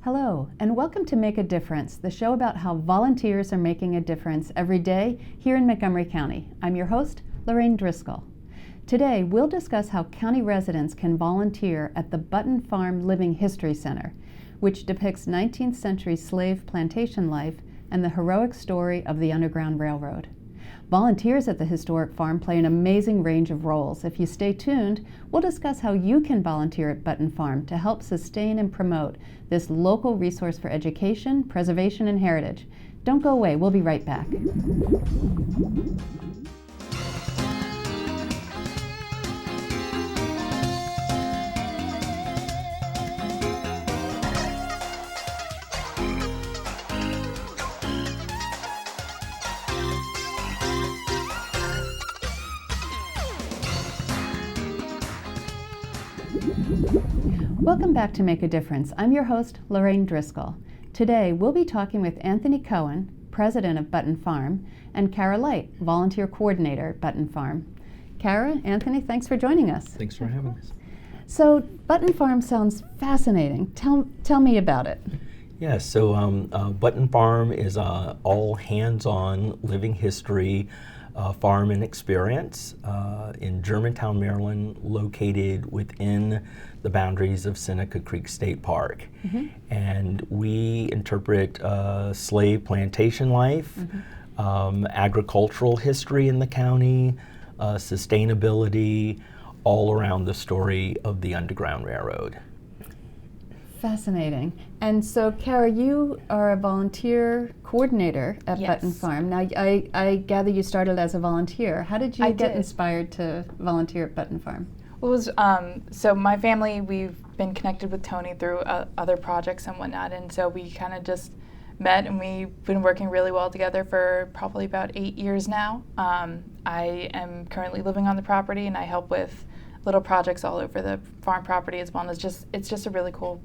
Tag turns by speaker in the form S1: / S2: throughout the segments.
S1: Hello, and welcome to Make a Difference, the show about how volunteers are making a difference every day here in Montgomery County. I'm your host, Lorraine Driscoll. Today, we'll discuss how county residents can volunteer at the Button Farm Living History Center, which depicts 19th century slave plantation life and the heroic story of the Underground Railroad. Volunteers at the historic farm play an amazing range of roles. If you stay tuned, we'll discuss how you can volunteer at Button Farm to help sustain and promote this local resource for education, preservation, and heritage. Don't go away, we'll be right back. Welcome back to Make a Difference. I'm your host, Lorraine Driscoll. Today, we'll be talking with Anthony Cohen, president of Button Farm, and Cara Light, volunteer coordinator at Button Farm. Cara, Anthony, thanks for joining us.
S2: Thanks for having us.
S1: So, Button Farm sounds fascinating. Tell me about it.
S2: Yeah, so Button Farm is all hands-on living history farm and experience in Germantown, Maryland, located within the boundaries of Seneca Creek State Park. Mm-hmm. And we interpret slave plantation life, agricultural history in the county, sustainability, all around the story of the Underground Railroad.
S1: Fascinating. And so, Cara, you are a volunteer coordinator at
S3: Yes.
S1: Button Farm. Now, I gather you started as a volunteer. How did you
S3: I
S1: get
S3: did.
S1: inspired to volunteer at Button Farm?
S3: Well, it was, so my family, we've been connected with Tony through other projects and whatnot, and so we kind of just met, and we've been working really well together for probably about 8 years now. I am currently living on the property, and I help with little projects all over the farm property as well. And it's just a really cool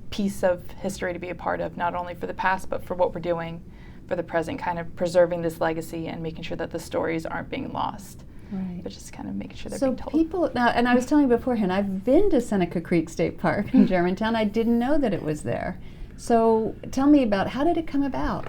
S3: piece of history to be a part of, not only for the past, but for what we're doing for the present, kind of preserving this legacy and making sure that the stories aren't being lost.
S1: Right.
S3: But just kind of making sure they're
S1: So
S3: being told.
S1: people, now, and I was telling you beforehand, I've been to Seneca Creek State Park in Germantown. I didn't know that it was there. So tell me about, how did it come about?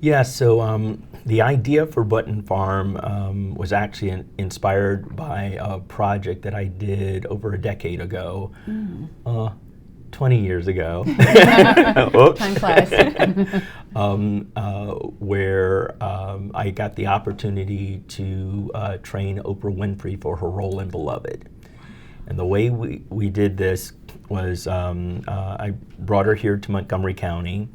S2: Yeah, so the idea for Button Farm was actually inspired by a project that I did over a decade ago, 20 years ago.
S1: Time flies.
S2: Where I got the opportunity to train Oprah Winfrey for her role in Beloved. And the way we did this was I brought her here to Montgomery County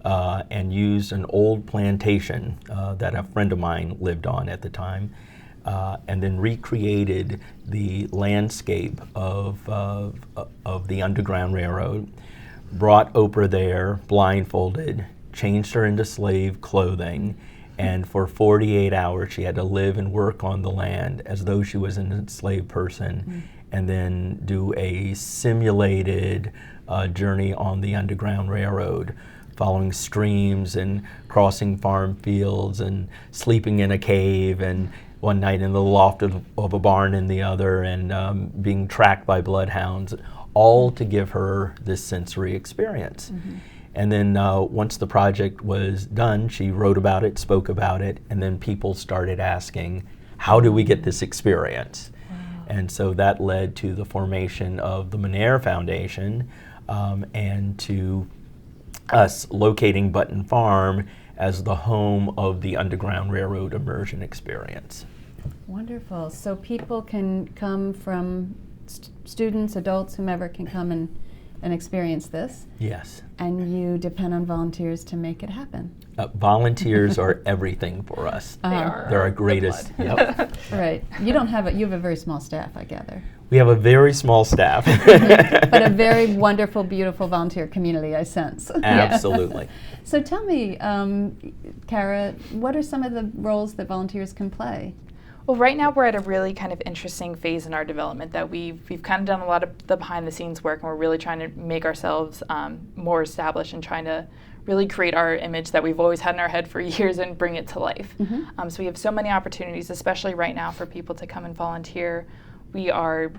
S2: and used an old plantation that a friend of mine lived on at the time, and then recreated the landscape of the Underground Railroad, brought Oprah there blindfolded, changed her into slave clothing, and for 48 hours she had to live and work on the land as though she was an enslaved person, and then do a simulated journey on the Underground Railroad, following streams and crossing farm fields and sleeping in a cave and one night in the loft of a barn in the other, and being tracked by bloodhounds, all to give her this sensory experience. Mm-hmm. And then once the project was done, she wrote about it, spoke about it, and then people started asking, how do we get this experience? Wow. And so that led to the formation of the Monaire Foundation, and to us locating Button Farm as the home of the Underground Railroad immersion experience.
S1: Wonderful. So people can come from students, adults, whomever can come and experience this.
S2: Yes.
S1: And you depend on volunteers to make it happen.
S2: Volunteers are everything for us. They're our greatest. Yep.
S1: Right. You have a very small staff, I gather.
S2: We have a very small staff.
S1: But a very wonderful, beautiful volunteer community, I sense.
S2: Absolutely.
S1: So tell me, Cara, what are some of the roles that volunteers can play?
S3: Well, right now we're at a really kind of interesting phase in our development that we've kind of done a lot of the behind the scenes work, and we're really trying to make ourselves more established and trying to really create our image that we've always had in our head for years and bring it to life. Mm-hmm. So we have so many opportunities, especially right now, for people to come and volunteer. we are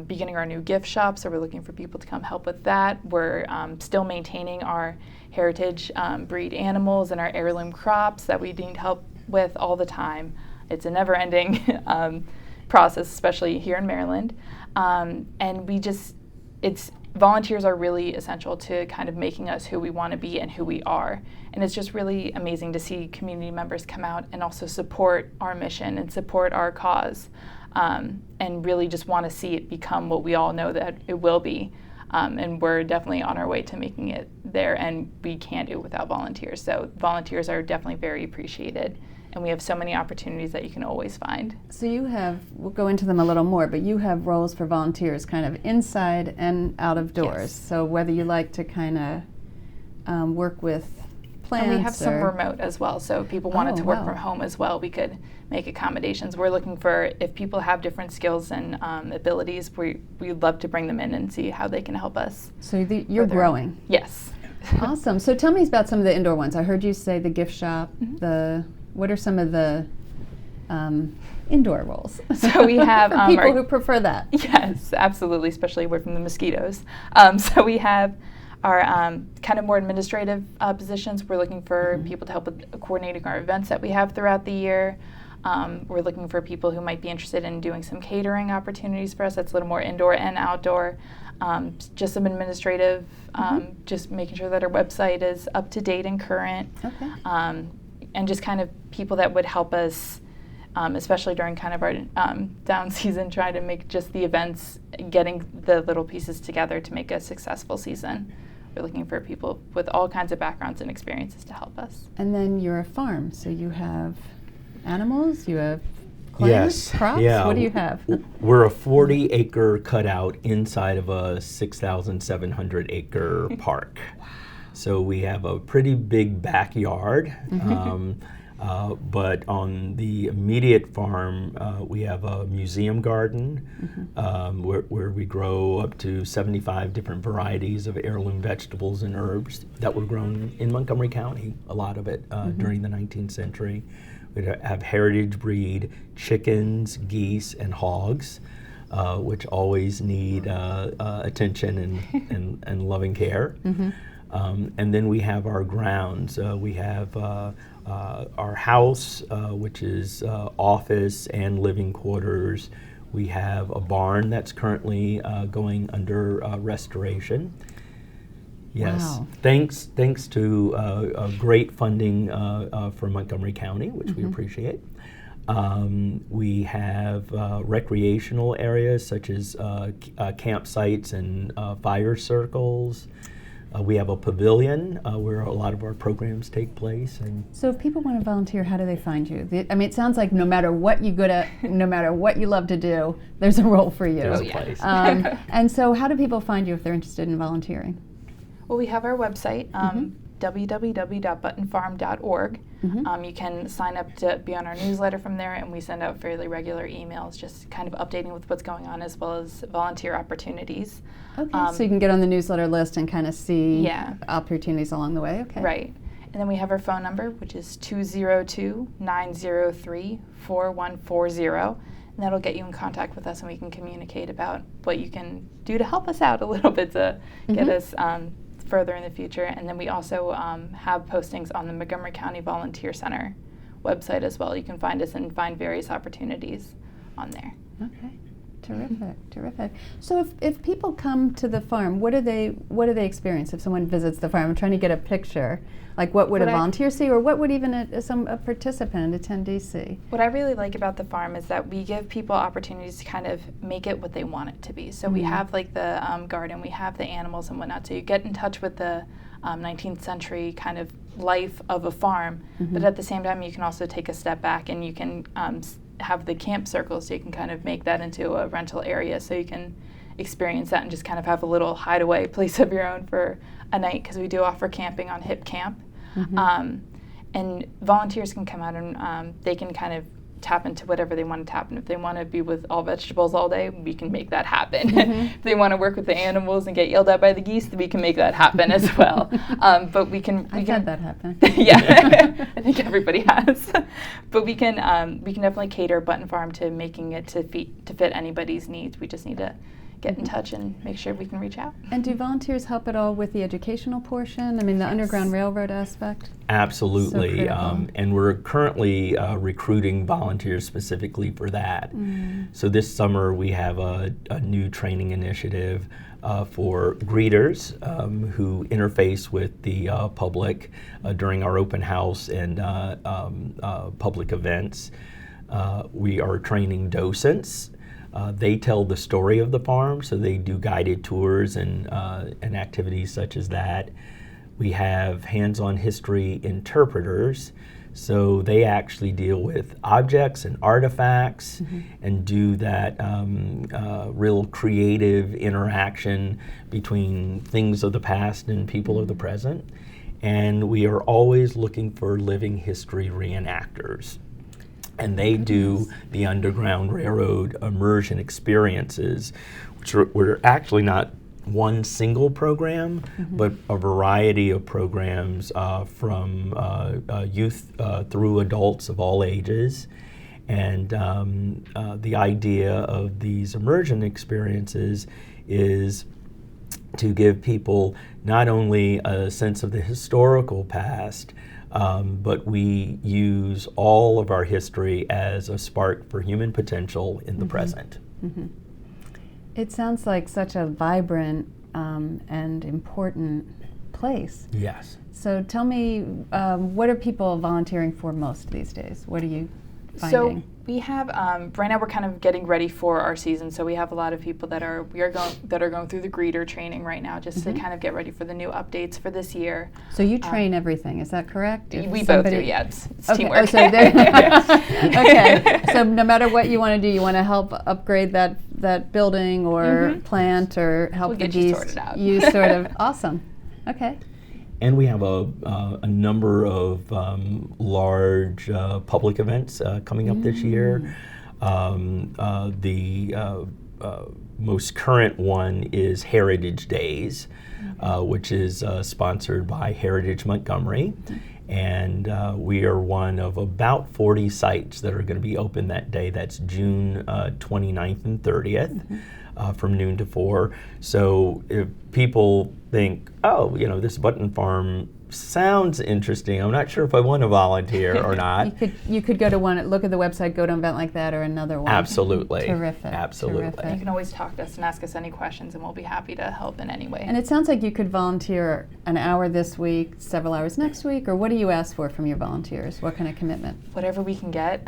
S3: beginning our new gift shop, so we're looking for people to come help with that. We're still maintaining our heritage breed animals and our heirloom crops that we need help with all the time. It's a never-ending process, especially here in Maryland. And volunteers are really essential to kind of making us who we want to be and who we are. And it's just really amazing to see community members come out and also support our mission and support our cause, and really just want to see it become what we all know that it will be. And we're definitely on our way to making it there, and we can't do it without volunteers. So volunteers are definitely very appreciated. And we have so many opportunities that you can always find.
S1: So you have, we'll go into them a little more, but you have roles for volunteers kind of inside and out of doors.
S3: Yes.
S1: So whether you like to kind of work with plants.
S3: And we have some remote as well. So if people wanted to work from home as well, we could make accommodations. We're looking for, if people have different skills and abilities, we'd love to bring them in and see how they can help us.
S1: So you're growing.
S3: Yes.
S1: Awesome. So tell me about some of the indoor ones. I heard you say the gift shop, what are some of the indoor roles?
S3: So we have
S1: for people who prefer that.
S3: Yes, absolutely, especially away from the mosquitoes. So we have our kind of more administrative positions. We're looking for people to help with coordinating our events that we have throughout the year. We're looking for people who might be interested in doing some catering opportunities for us. That's a little more indoor and outdoor. Just some administrative, just making sure that our website is up to date and current.
S1: Okay.
S3: And just kind of people that would help us, especially during kind of our down season, trying to make just the events, getting the little pieces together to make a successful season. We're looking for people with all kinds of backgrounds and experiences to help us.
S1: And then you're a farm, so you have animals, you have plants, crops?
S2: Yeah.
S1: What do you have?
S2: We're a 40-acre cutout inside of a 6,700-acre park. Wow. So we have a pretty big backyard, but on the immediate farm, we have a museum garden where we grow up to 75 different varieties of heirloom vegetables and herbs that were grown in Montgomery County, a lot of it during the 19th century. We have heritage breed chickens, geese, and hogs, which always need attention and loving care. And then we have our grounds. We have our house, which is office and living quarters. We have a barn that's currently going under restoration. Yes,
S1: wow.
S2: Thanks to great funding from Montgomery County, which we appreciate. We have recreational areas such as campsites and fire circles. We have a pavilion where a lot of our programs take place. And
S1: so if people want to volunteer, how do they find you? I mean, it sounds like no matter what you're good at, no matter what you love to do, there's a role for you.
S2: There's a place.
S1: And so how do people find you if they're interested in volunteering?
S3: Well, we have our website, www.buttonfarm.org. You can sign up to be on our newsletter from there, and we send out fairly regular emails just kind of updating with what's going on as well as volunteer opportunities.
S1: Okay, so you can get on the newsletter list and kind of see opportunities along the way. Okay.
S3: Right. And then we have our phone number, which is 202-903-4140. And that'll get you in contact with us, and we can communicate about what you can do to help us out a little bit to get us further in the future. And then we also have postings on the Montgomery County Volunteer Center website as well. You can find us and find various opportunities on there.
S1: Okay, terrific, terrific. So if people come to the farm, what do they experience if someone visits the farm? I'm trying to get a picture. Like what would a volunteer see, or what would even a participant, an attendee see?
S3: What I really like about the farm is that we give people opportunities to kind of make it what they want it to be. So we have like the garden, we have the animals and whatnot, so you get in touch with the 19th century kind of life of a farm, but at the same time you can also take a step back and you can have the camp circles, so you can kind of make that into a rental area so you can experience that and just kind of have a little hideaway place of your own for a night, because we do offer camping on Hip Camp. And volunteers can come out and they can kind of tap into whatever they want to tap into. If they want to be with all vegetables all day, we can make that happen. If they want to work with the animals and get yelled at by the geese, we can make that happen as well. But we can.
S1: I've had that happen.
S3: Yeah, I think everybody has. But we can definitely cater Button Farm to making it to fit anybody's needs. We just need to get in touch and make sure we can reach out.
S1: And do volunteers help at all with the educational portion? I mean, the Underground Railroad aspect?
S2: Absolutely.
S1: So
S2: and we're currently recruiting volunteers specifically for that. So this summer we have a new training initiative for greeters who interface with the public during our open house and public events. We are training docents. They tell the story of the farm, so they do guided tours and activities such as that. We have hands-on history interpreters, so they actually deal with objects and artifacts and do that real creative interaction between things of the past and people of the present. And we are always looking for living history reenactors. And they do the Underground Railroad immersion experiences, which were actually not one single program, but a variety of programs from youth through adults of all ages. And the idea of these immersion experiences is to give people not only a sense of the historical past, but we use all of our history as a spark for human potential in the present.
S1: It sounds like such a vibrant and important place.
S2: Yes.
S1: So tell me, what are people volunteering for most these days? What are you finding?
S3: So we have right now we're kind of getting ready for our season. So we have a lot of people that are going through the greeter training right now, just to kind of get ready for the new updates for this year.
S1: So you train everything, is that correct?
S3: We both do, yeah. It's
S1: okay.
S3: teamwork.
S1: Oh, so okay. So no matter what you want to do, you want to help upgrade that building or plant or help
S3: We'll
S1: the
S3: get
S1: geese.
S3: you sorted out.
S1: You sort of awesome. Okay.
S2: And we have a number of large public events coming up this year. The most current one is Heritage Days, which is sponsored by Heritage Montgomery. And we are one of about 40 sites that are going to be open that day. That's June 29th and 30th. From noon to 4. So if people think, oh, this Button Farm sounds interesting, I'm not sure if I want to volunteer or not.
S1: You could go to one, look at the website, go to an event like that or another one.
S2: Absolutely.
S1: Terrific.
S2: Absolutely.
S1: Terrific.
S3: You can always talk to us and ask us any questions, and we'll be happy to help in any way.
S1: And it sounds like you could volunteer an hour this week, several hours next week, or what do you ask for from your volunteers? What kind of commitment?
S3: Whatever we can get.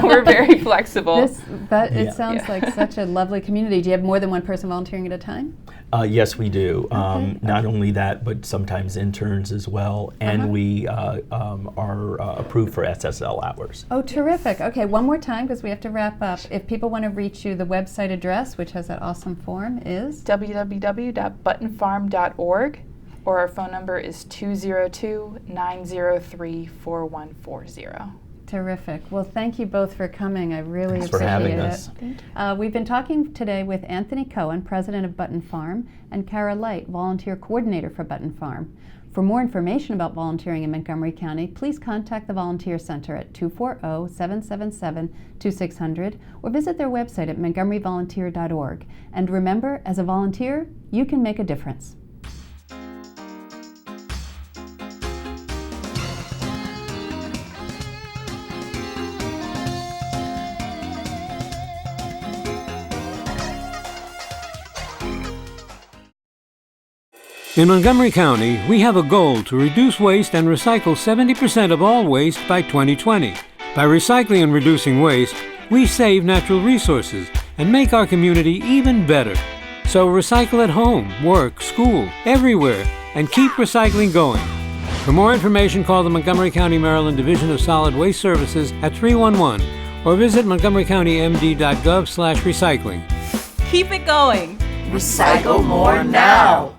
S3: We're very flexible.
S1: It sounds like such a lovely community. Do you have more than one person volunteering at a time?
S2: Yes, we do.
S1: Okay.
S2: Not only that, but sometimes interns as well. And we are approved for SSL hours.
S1: Oh, terrific. Okay, one more time because we have to wrap up. If people want to reach you, the website address, which has that awesome form, is?
S3: www.buttonfarm.org, or our phone number is 202-903-4140.
S1: Terrific. Well, thank you both for coming. I really
S2: Thanks for
S1: appreciate
S2: having
S1: it.
S2: us.
S1: We've been talking today with Anthony Cohen, president of Button Farm, and Cara Light, volunteer coordinator for Button Farm. For more information about volunteering in Montgomery County, please contact the Volunteer Center at 240-777-2600 or visit their website at montgomeryvolunteer.org. And remember, as a volunteer, you can make a difference.
S4: In Montgomery County, we have a goal to reduce waste and recycle 70% of all waste by 2020. By recycling and reducing waste, we save natural resources and make our community even better. So recycle at home, work, school, everywhere, and keep recycling going. For more information, call the Montgomery County, Maryland Division of Solid Waste Services at 311 or visit montgomerycountymd.gov/recycling.
S5: Keep it going.
S6: Recycle more now.